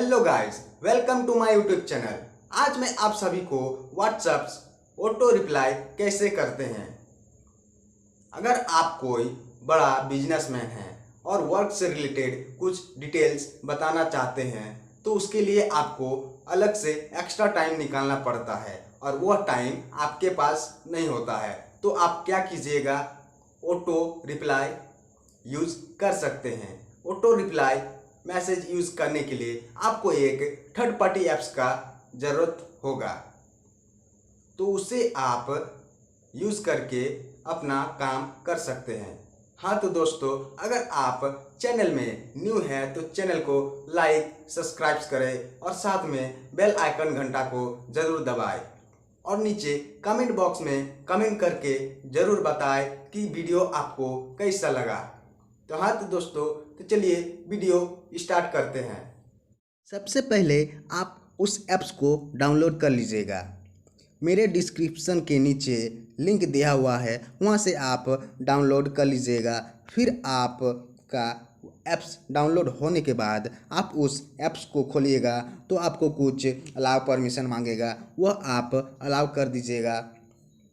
Hello guys, welcome to my YouTube channel. आज मैं आप सभी को व्हाट्सएप ऑटो रिप्लाई कैसे करते हैं। अगर आप कोई बड़ा बिजनेसमैन हैं और वर्क से रिलेटेड कुछ डिटेल्स बताना चाहते हैं तो उसके लिए आपको अलग से एक्स्ट्रा टाइम निकालना पड़ता है और वह टाइम आपके पास नहीं होता है। तो आप क्या कीजिएगा, ऑटो रिप्लाई यूज़ कर सकते हैं। ऑटो रिप्लाई मैसेज यूज़ करने के लिए आपको एक थर्ड पार्टी ऐप्स का ज़रूरत होगा, तो उसे आप यूज़ करके अपना काम कर सकते हैं। हाँ तो दोस्तों, अगर आप चैनल में न्यू हैं तो चैनल को लाइक सब्सक्राइब करें और साथ में बेल आइकन घंटा को ज़रूर दबाएं और नीचे कमेंट बॉक्स में कमेंट करके ज़रूर बताएं कि वीडियो आपको कैसा लगा। तो हाँ तो दोस्तों, तो चलिए वीडियो स्टार्ट करते हैं। सबसे पहले आप उस ऐप्स को डाउनलोड कर लीजिएगा। मेरे डिस्क्रिप्शन के नीचे लिंक दिया हुआ है, वहाँ से आप डाउनलोड कर लीजिएगा। फिर आपका ऐप्स डाउनलोड होने के बाद आप उस ऐप्स को खोलिएगा तो आपको कुछ अलाउ परमिशन मांगेगा, वह आप अलाउ कर दीजिएगा।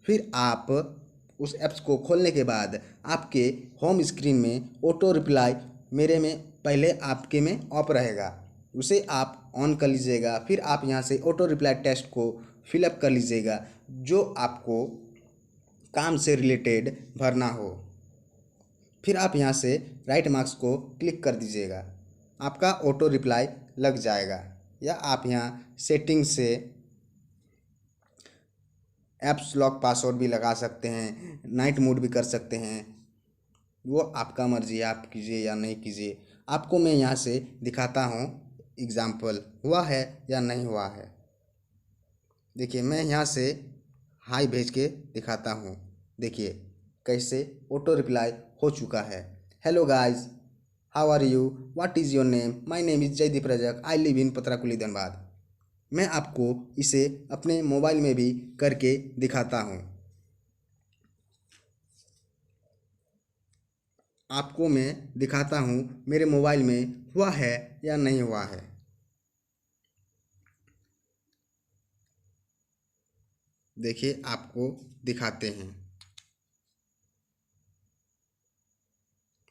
फिर आप उस ऐप्स को खोलने के बाद आपके होम स्क्रीन में ऑटो रिप्लाई मेरे में पहले आपके में ऑफ रहेगा, उसे आप ऑन कर लीजिएगा। फिर आप यहाँ से ऑटो रिप्लाई टेक्स्ट को फिलअप कर लीजिएगा जो आपको काम से रिलेटेड भरना हो। फिर आप यहाँ से राइट मार्क्स को क्लिक कर दीजिएगा, आपका ऑटो रिप्लाई लग जाएगा। या आप यहाँ सेटिंग से ऐप्स लॉक पासवर्ड भी लगा सकते हैं, नाइट मोड भी कर सकते हैं, वो आपका मर्जी है, आप कीजिए या नहीं कीजिए। आपको मैं यहाँ से दिखाता हूँ एग्ज़ाम्पल हुआ है या नहीं हुआ है। देखिए मैं यहाँ से हाई भेज के दिखाता हूँ। देखिए कैसे ऑटो रिप्लाई हो चुका है। Hello guys, how are you, what is your name, my name is Jaydeep Rajak, I live in Patrakuli Dhanbad. मैं आपको इसे अपने मोबाइल में भी करके दिखाता हूँ। आपको मैं दिखाता हूँ मेरे मोबाइल में हुआ है या नहीं हुआ है। देखिए आपको दिखाते हैं।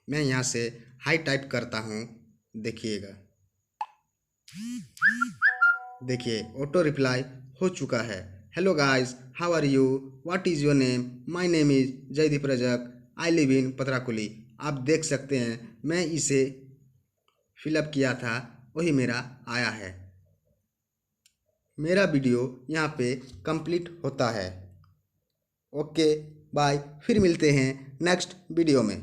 मैं यहाँ से हाई टाइप करता हूँ, देखिएगा। देखिए ऑटो रिप्लाई हो चुका है। Hello guys, how are you, what is your name, my name is Jaydeep Rajak, I live in Patrakuli. आप देख सकते हैं मैं इसे फिलअप किया था, वही मेरा आया है। मेरा वीडियो यहाँ पे कंप्लीट होता है। ओके बाय, फिर मिलते हैं नेक्स्ट वीडियो में।